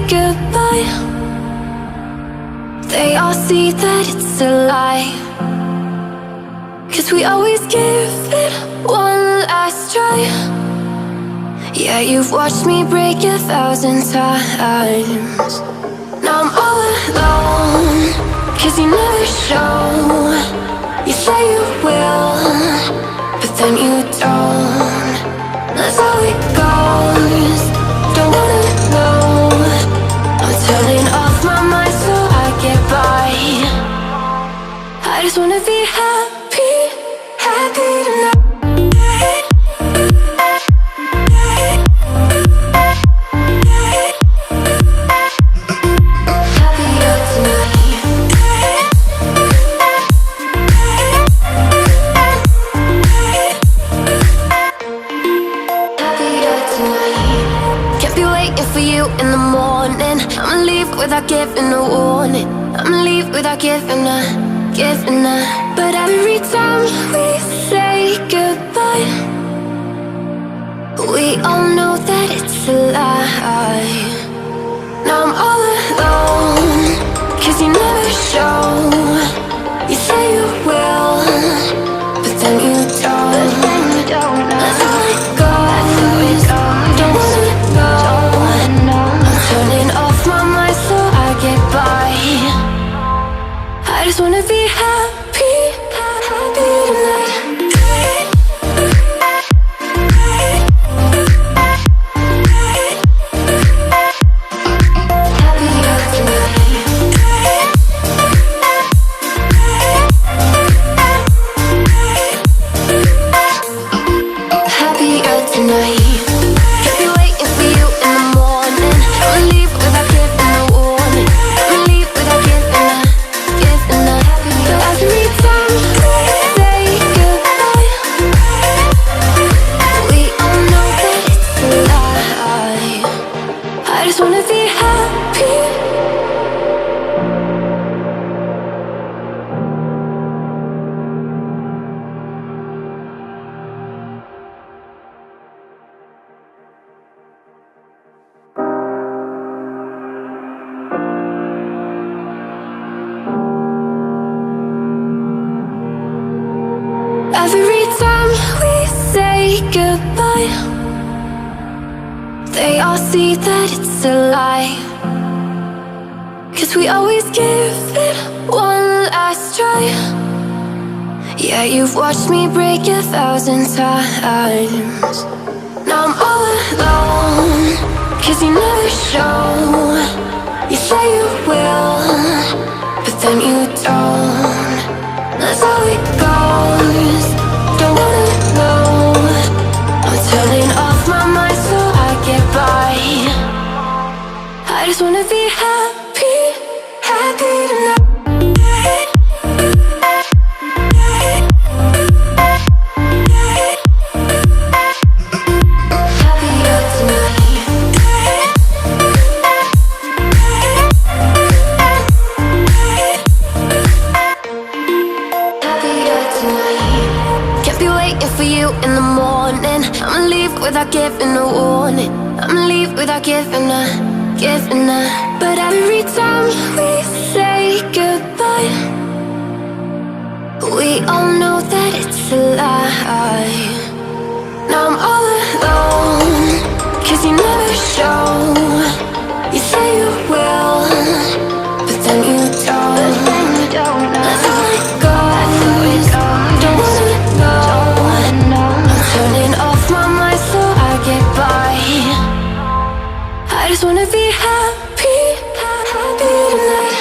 goodbye, they all see that it's a lie. 'Cause we always give it one last try. Yeah, you've watched me break 1,000 times. Now I'm all alone, 'cause you never show. You say you will, but then you don't. That's how it goes. Don't wanna know. I'm turning off my mind so I get by. I just wanna be happy, happy tonight. In the morning, I'ma leave without giving a warning. I'ma leave without giving a. But every time we say goodbye, we all know that it's a lie. Now I'm all alone, 'cause you never show. You say you will, but then you don't. That's how it goes. Don't wanna know. Turning off my mind so I get by. I just wanna be happy, happy tonight. Happier tonight. I just wanna be happy. Every time we say goodbye, they all see that it's a lie. 'Cause we always give it one last try. Yeah, you've watched me break 1,000 times. Now I'm all alone, 'cause you never show. You say you will, but then you don't. That's how it goes. Don't wanna know. I'm turning off my mind so I get by. I just wanna be happy, happy tonight. For you in the morning, I'ma leave without giving a warning. I'ma leave without giving a. But every time we say goodbye, we all know that it's a lie. Now I'm all alone, 'cause you never show. You say you will, but then you don't. That's how it goes. Don't wanna know. Turning off my mind so I get by. I just wanna be happy, happy tonight.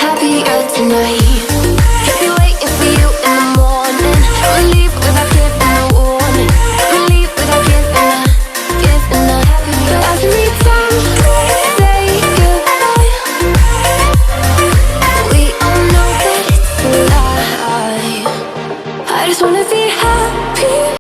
Happier tonight. I just wanna be happy.